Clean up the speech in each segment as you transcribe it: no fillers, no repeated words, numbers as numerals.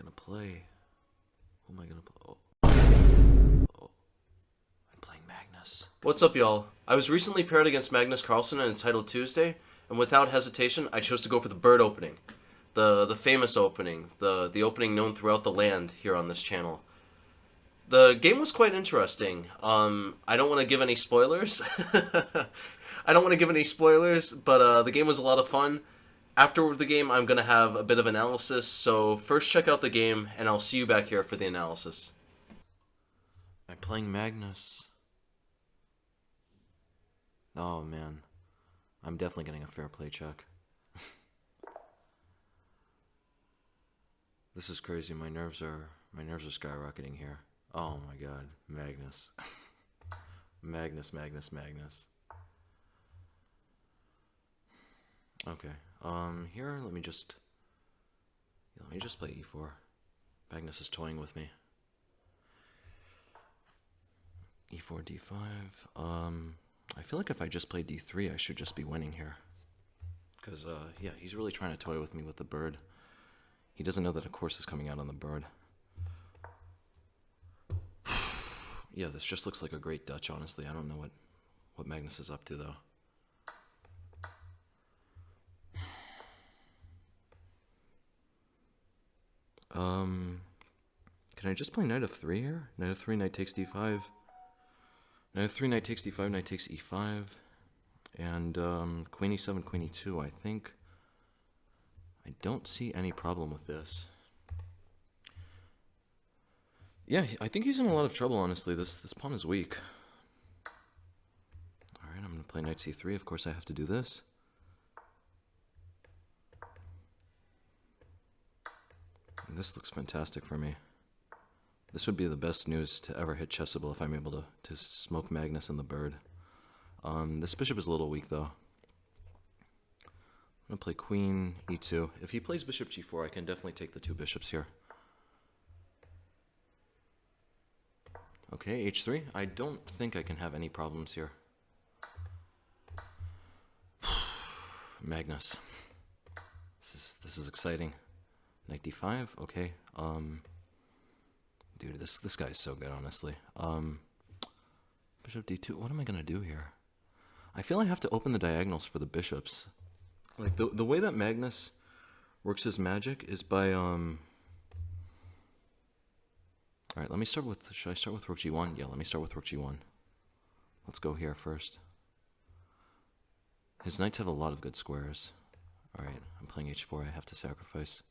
gonna play? Who am I gonna play? Oh. I'm playing Magnus. What's up, y'all? I was recently paired against Magnus Carlsen in Entitled Tuesday, and without hesitation, I chose to go for the bird opening. The famous opening. The opening known throughout the land here on this channel. The game was quite interesting. I don't want to give any spoilers. I don't want to give any spoilers, but the game was a lot of fun. After the game, I'm going to have a bit of analysis, so first check out the game, and I'll see you back here for the analysis. I'm playing Magnus. Oh, man. I'm definitely getting a fair play check. This is crazy. My nerves are skyrocketing here. Oh my god. Magnus. Magnus. Okay. Here, let me just play e4. Magnus is toying with me. e4, d5. I feel like if I just play d3, I should just be winning here. Because, yeah, he's really trying to toy with me with the bird. He doesn't know that a course is coming out on the bird. Yeah, this just looks like a great Dutch, honestly. I don't know what Magnus is up to, though. Can I just play knight f3 here? Knight f3, knight takes d5. Knight f3, knight takes d5, knight takes e5. And, queen e7, queen e2, I think. I don't see any problem with this. Yeah, I think he's in a lot of trouble, honestly. This pawn is weak. Alright, I'm going to play knight c3. Of course, I have to do this. And this looks fantastic for me. This would be the best news to ever hit Chessable if I'm able to smoke Magnus and the bird. This bishop is a little weak, though. I'm going to play queen e2. If he plays bishop g4, I can definitely take the two bishops here. Okay, h3. I don't think I can have any problems here. Magnus. This is exciting. Knight d5. Okay. Dude, this guy is so good, honestly. Bishop d2. What am I gonna do here? I feel I have to open the diagonals for the bishops. Like the way that Magnus works his magic is by Alright, let me start with, should I start with rook g1? Yeah, let me start with rook g1. Let's go here first. His knights have a lot of good squares. Alright, I'm playing h4, I have to sacrifice.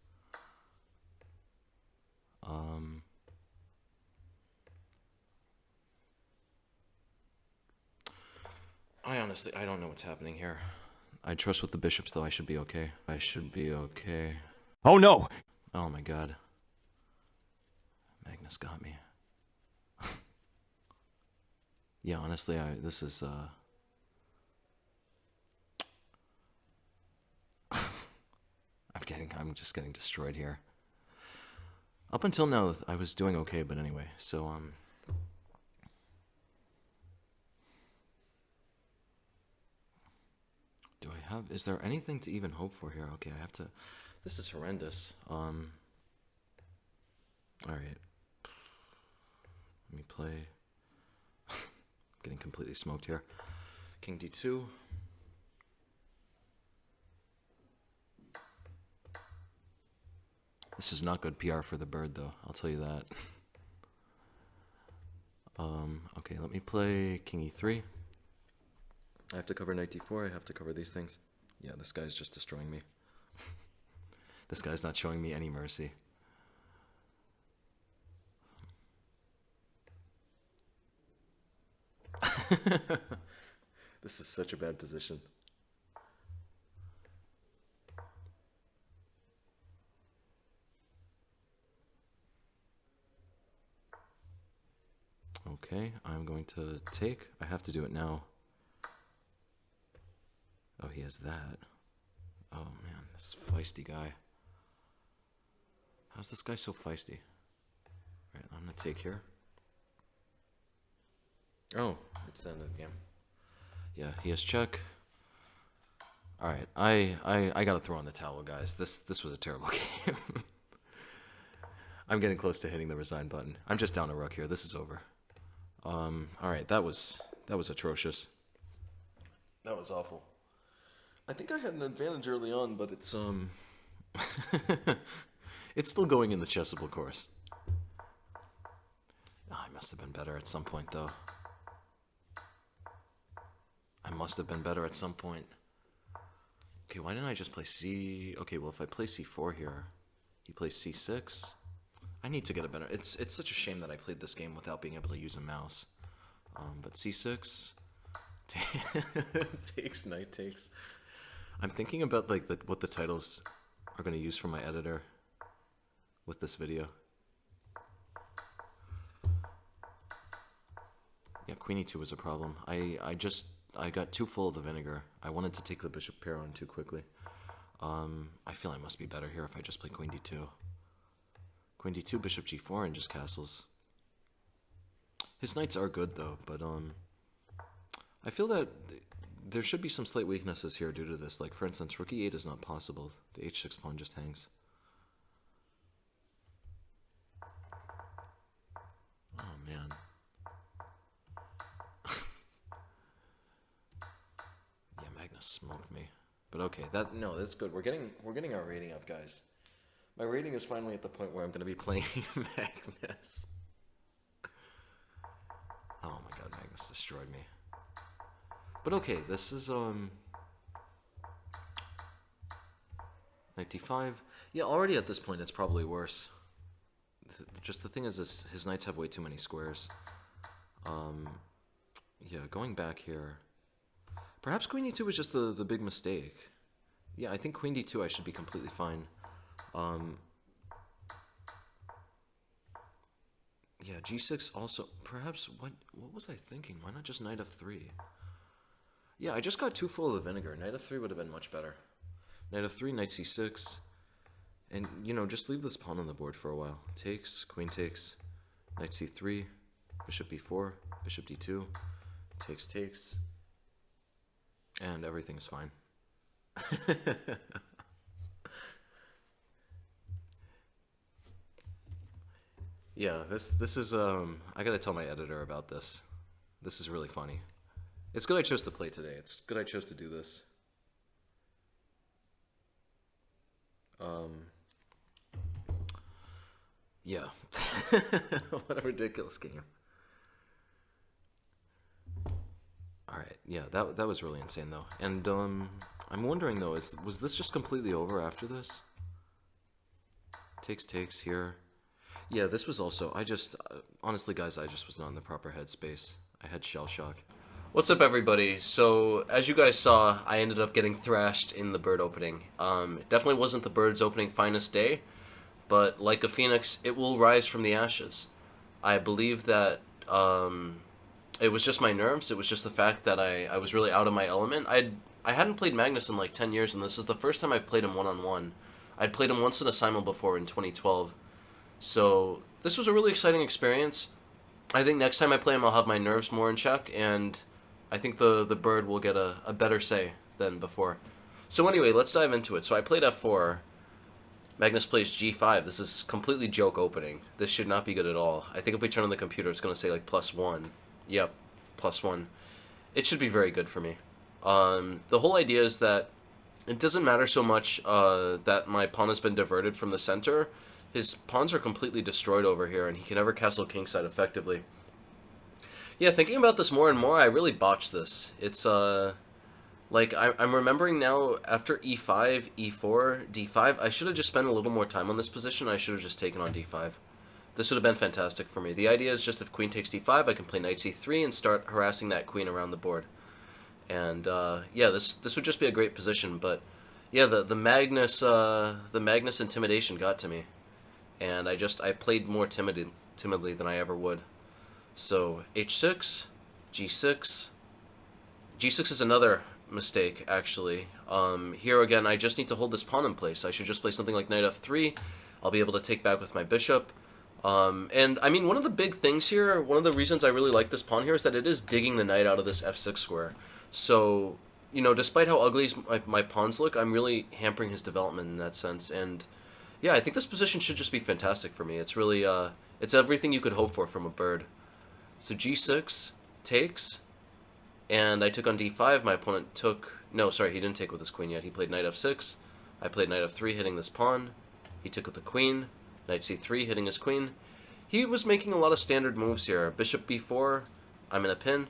I don't know what's happening here. I trust with the bishops, though. I should be okay. Oh no! Oh my god. Magnus got me. Yeah, honestly, this is, I'm just getting destroyed here. Up until now, I was doing okay, but anyway, so, is there anything to even hope for here? Okay, I have to, this is horrendous. Alright. Let me play, getting completely smoked here. King d2. This is not good PR for the bird, though, I'll tell you that. Okay, let me play king e3. I have to cover knight d4, I have to cover these things. Yeah, this guy's just destroying me. This guy's not showing me any mercy. This is such a bad position. Okay, I'm going to take. I have to do it now. Oh, he has that. Oh man, this feisty guy. How's this guy so feisty? Right, I'm gonna take here. Oh, it's the end of the game. Yeah, he has check. Alright, I gotta throw in the towel, guys. This was a terrible game. I'm getting close to hitting the resign button. I'm just down a rook here. This is over. Alright, that was atrocious. That was awful. I think I had an advantage early on, but it's it's still going in the chessable course. Oh, I must have been better at some point, though. I must have been better at some point. Okay, why didn't I just play C... Okay, well, if I play C4 here, he plays C6. I need to get a better... It's such a shame that I played this game without being able to use a mouse. But C6... takes, knight takes. I'm thinking about, like, what the titles are going to use for my editor with this video. Yeah, queen e2 was a problem. I got too full of the vinegar. I wanted to take the bishop pair on too quickly. I feel I must be better here if I just play queen d2. Queen d2, bishop g4, and just castles. His knights are good though, but I feel that there should be some slight weaknesses here due to this. Like, for instance, rook e8 is not possible. The h6 pawn just hangs. Oh man. Yeah, Magnus smoked me. But okay, that's good. We're getting our rating up, guys. My rating is finally at the point where I'm going to be playing Magnus. Oh my god, Magnus destroyed me. But okay, this is knight d5. Yeah, already at this point it's probably worse. Just the thing is, his knights have way too many squares. Yeah, going back here. Perhaps queen e2 was just the big mistake. Yeah, I think queen d2 I should be completely fine. Yeah, g6 also. Perhaps, what was I thinking? Why not just knight f3? Yeah, I just got too full of the vinegar. Knight f3 would have been much better. Knight f3, knight c6. And, you know, just leave this pawn on the board for a while. Takes, queen takes, knight c3, bishop b4, bishop d2, takes, and everything's fine. Yeah, this is, I gotta tell my editor about this. This is really funny. It's good I chose to play today. It's good I chose to do this. Yeah. What a ridiculous game. Alright, yeah, that was really insane though. And I'm wondering though, was this just completely over after this? Takes here. Yeah, this was also, honestly guys, I just was not in the proper headspace. I had shell shock. What's up everybody? So, as you guys saw, I ended up getting thrashed in the bird opening. It definitely wasn't the bird's opening finest day, but like a phoenix, it will rise from the ashes. I believe that it was just my nerves. It was just the fact that I was really out of my element. I hadn't played Magnus in like 10 years, and this is the first time I've played him one-on-one. I'd played him once in a simul before in 2012. So this was a really exciting experience. I think next time I play him, I'll have my nerves more in check, and I think the bird will get a better say than before. So anyway, let's dive into it. So I played f4. Magnus plays g5. This is completely joke opening. This should not be good at all. I think if we turn on the computer, it's going to say like +1. Yep, +1. It should be very good for me. The whole idea is that it doesn't matter so much that my pawn has been diverted from the center. His pawns are completely destroyed over here, and he can never castle kingside effectively. Yeah, thinking about this more and more, I really botched this. It's, like, I'm remembering now, after e5, e4, d5, I should have just spent a little more time on this position. I should have just taken on d5. This would have been fantastic for me. The idea is just if queen takes d5, I can play knight c3 and start harassing that queen around the board. And, yeah, this would just be a great position, but, yeah, the Magnus intimidation got to me. And I played more timidly than I ever would. So, h6, g6. g6 is another mistake, actually. Here again, I just need to hold this pawn in place. I should just play something like knight f3. I'll be able to take back with my bishop. And, I mean, one of the big things here, one of the reasons I really like this pawn here is that it is digging the knight out of this f6 square. So, you know, despite how ugly my pawns look, I'm really hampering his development in that sense. And Yeah, I think this position should just be fantastic for me. It's really, it's everything you could hope for from a bird. So g6 takes, and I took on d5. My opponent took... No, sorry, he didn't take with his queen yet. He played knight f6. I played knight f3, hitting this pawn. He took with the queen. Knight c3, hitting his queen. He was making a lot of standard moves here. Bishop b4, I'm in a pin.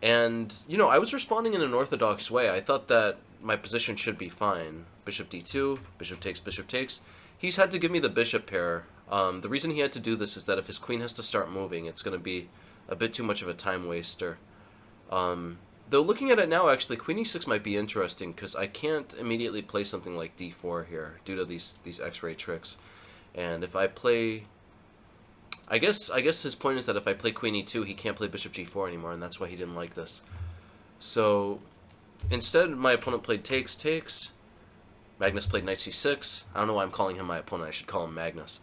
And, you know, I was responding in an orthodox way. I thought that my position should be fine. Bishop d2, bishop takes, bishop takes. He's had to give me the bishop pair. The reason he had to do this is that if his queen has to start moving, it's going to be a bit too much of a time waster. Though looking at it now, actually, queen e6 might be interesting, because I can't immediately play something like d4 here, due to these x-ray tricks. And if I play... I guess his point is that if I play queen e2, he can't play bishop g4 anymore, and that's why he didn't like this. So, instead, my opponent played takes, takes. Magnus played knight c6. I don't know why I'm calling him my opponent. I should call him Magnus.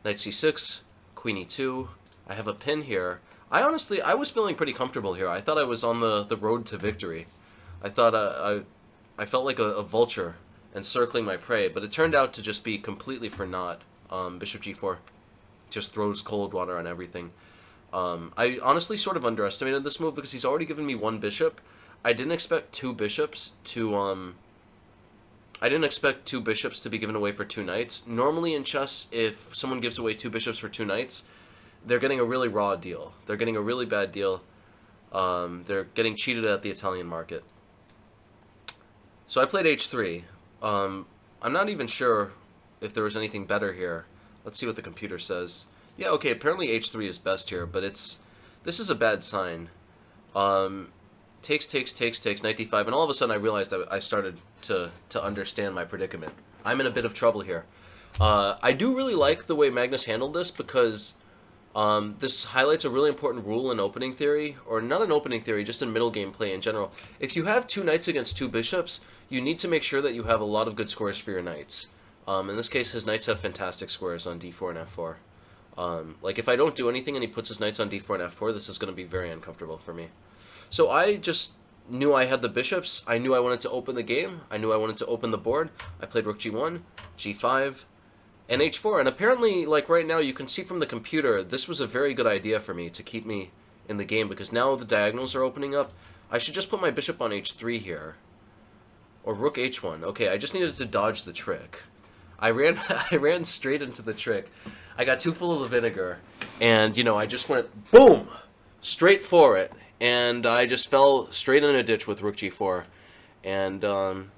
Knight c6, queen e2. I have a pin here. I was feeling pretty comfortable here. I thought I was on the road to victory. I thought I felt like a vulture encircling my prey, but it turned out to just be completely for naught. Bishop g4 just throws cold water on everything. I honestly sort of underestimated this move because he's already given me one bishop. I didn't expect two bishops to be given away for two knights. Normally in chess, if someone gives away two bishops for two knights, they're getting a really raw deal. They're getting a really bad deal. They're getting cheated at the Italian market. So I played h3. I'm not even sure if there was anything better here. Let's see what the computer says. Yeah, okay, apparently h3 is best here, but this is a bad sign. Takes, takes, takes, takes, knight d5, and all of a sudden I realized that I started to understand my predicament. I'm in a bit of trouble here. I do really like the way Magnus handled this because this highlights a really important rule in opening theory, or not in opening theory, just in middle game play in general. If you have two knights against two bishops, you need to make sure that you have a lot of good squares for your knights. In this case, his knights have fantastic squares on d4 and f4. Like, if I don't do anything and he puts his knights on d4 and f4, this is going to be very uncomfortable for me. So I just knew I had the bishops. I knew I wanted to open the game. I knew I wanted to open the board. I played rook g1, g5, and h4. And apparently, like right now, you can see from the computer, this was a very good idea for me to keep me in the game, because now the diagonals are opening up. I should just put my bishop on h3 here. Or rook h1. Okay, I just needed to dodge the trick. I ran straight into the trick. I got too full of the vinegar, and, you know, I just went, boom, straight for it, and I just fell straight in a ditch with rook g4. And,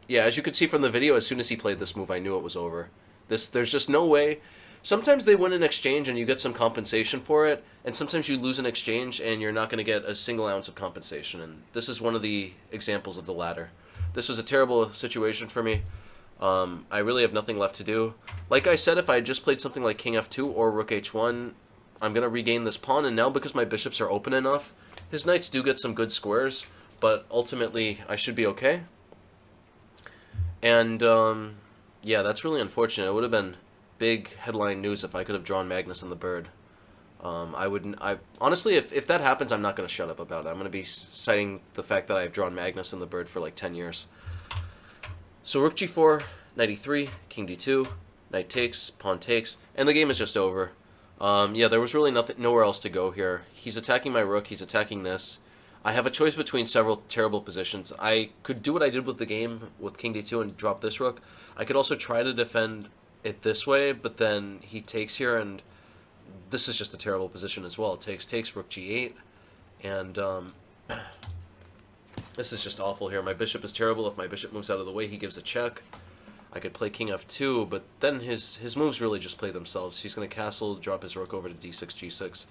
yeah, as you could see from the video, as soon as he played this move, I knew it was over. There's just no way. Sometimes they win an exchange and you get some compensation for it, and sometimes you lose an exchange and you're not going to get a single ounce of compensation, and this is one of the examples of the latter. This was a terrible situation for me. I really have nothing left to do. Like I said, if I had just played something like king f2 or rook h1, I'm going to regain this pawn, and now because my bishops are open enough, his knights do get some good squares, but ultimately I should be okay. And, yeah, that's really unfortunate. It would have been big headline news if I could have drawn Magnus on the bird. Honestly, if that happens, I'm not going to shut up about it. I'm going to be citing the fact that I've drawn Magnus on the bird for like 10 years. So rook g4, knight e3, king d2, knight takes, pawn takes, and the game is just over. Yeah, there was really nowhere else to go here. He's attacking my rook, he's attacking this. I have a choice between several terrible positions. I could do what I did with the game with king d2 and drop this rook. I could also try to defend it this way, but then he takes here, and this is just a terrible position as well. Takes, takes, rook g8, and this is just awful here. My bishop is terrible. If my bishop moves out of the way, he gives a check. I could play king f2, but then his moves really just play themselves. He's going to castle, drop his rook over to d6, g6.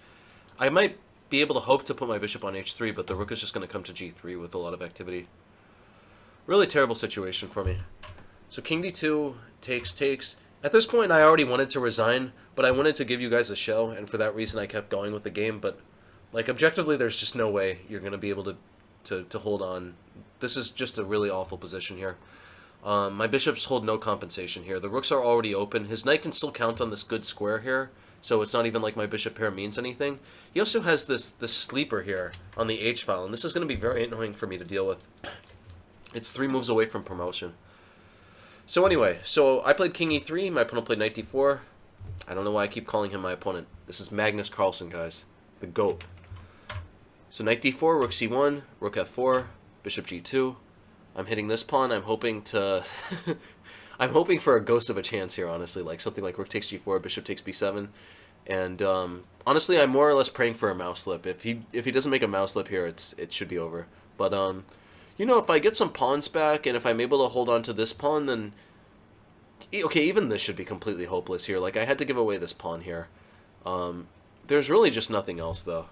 I might be able to hope to put my bishop on h3, but the rook is just going to come to g3 with a lot of activity. Really terrible situation for me. So king d2, takes, takes. At this point, I already wanted to resign, but I wanted to give you guys a show, and for that reason I kept going with the game. But, like, objectively, there's just no way you're going to be able to hold on. This is just a really awful position here. My bishops hold no compensation here. The rooks are already open. His knight can still count on this good square here, so it's not even like my bishop pair means anything. He also has this sleeper here on the h-file, and this is going to be very annoying for me to deal with. It's 3 moves away from promotion. So anyway, so I played king e3, my opponent played knight d4. I don't know why I keep calling him my opponent. This is Magnus Carlsen, guys. The GOAT. So knight d4, rook c1, rook f4, bishop g2. I'm hitting this pawn. I'm hoping to... I'm hoping for a ghost of a chance here, honestly. Like something like rook takes g4, bishop takes b7. And honestly, I'm more or less praying for a mouse slip. If he doesn't make a mouse slip here, it should be over. But you know, if I get some pawns back and if I'm able to hold on to this pawn, then okay, even this should be completely hopeless here. Like I had to give away this pawn here. There's really just nothing else though.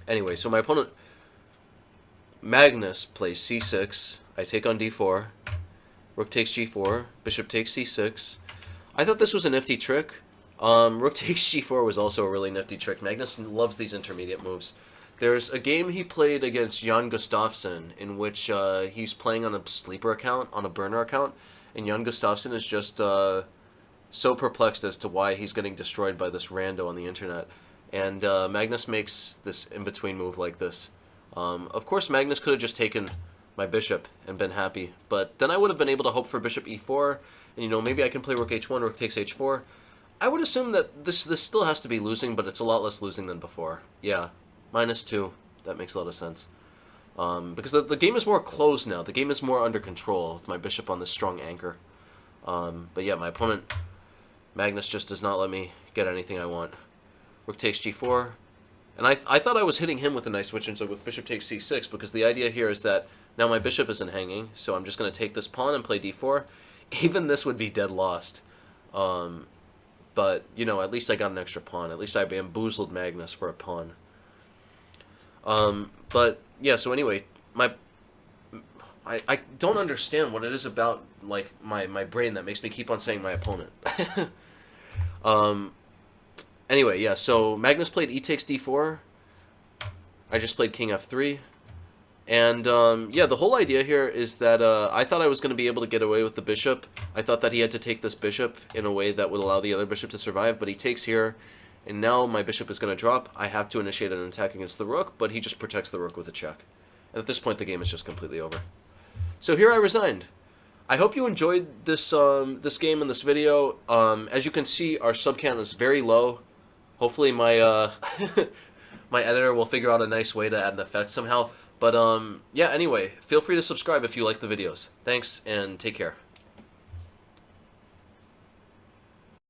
Anyway, so my opponent Magnus plays c6. I take on d4. Rook takes g4. Bishop takes c6. I thought this was a nifty trick. Rook takes g4 was also a really nifty trick. Magnus loves these intermediate moves. There's a game he played against Jan Gustafsson in which he's playing on a sleeper account, on a burner account, and Jan Gustafsson is just so perplexed as to why he's getting destroyed by this rando on the internet. And Magnus makes this in-between move like this. Of course, Magnus could have just taken my bishop and been happy, but then I would have been able to hope for bishop e4, and you know, maybe I can play rook h1, rook takes h4. I would assume that this still has to be losing, but it's a lot less losing than before. Yeah, -2. That makes a lot of sense. Because the game is more closed now. The game is more under control with my bishop on this strong anchor. But yeah, my opponent, Magnus, just does not let me get anything I want. Rook takes g4. And I thought I was hitting him with a nice switch, and so with bishop takes c6, because the idea here is that now my bishop isn't hanging, so I'm just going to take this pawn and play d4. Even this would be dead lost. But, you know, at least I got an extra pawn. At least I bamboozled Magnus for a pawn. But, yeah, so anyway, I don't understand what it is about, like, my brain that makes me keep on saying my opponent. Anyway, yeah, so Magnus played e takes d4. I just played king f3. And, yeah, the whole idea here is that I thought I was going to be able to get away with the bishop. I thought that he had to take this bishop in a way that would allow the other bishop to survive, but he takes here, and now my bishop is going to drop. I have to initiate an attack against the rook, but he just protects the rook with a check. And at this point, the game is just completely over. So here I resigned. I hope you enjoyed this this game and this video. As you can see, our sub count is very low. Hopefully my my editor will figure out a nice way to add an effect somehow. But yeah, anyway, feel free to subscribe if you like the videos. Thanks, and take care.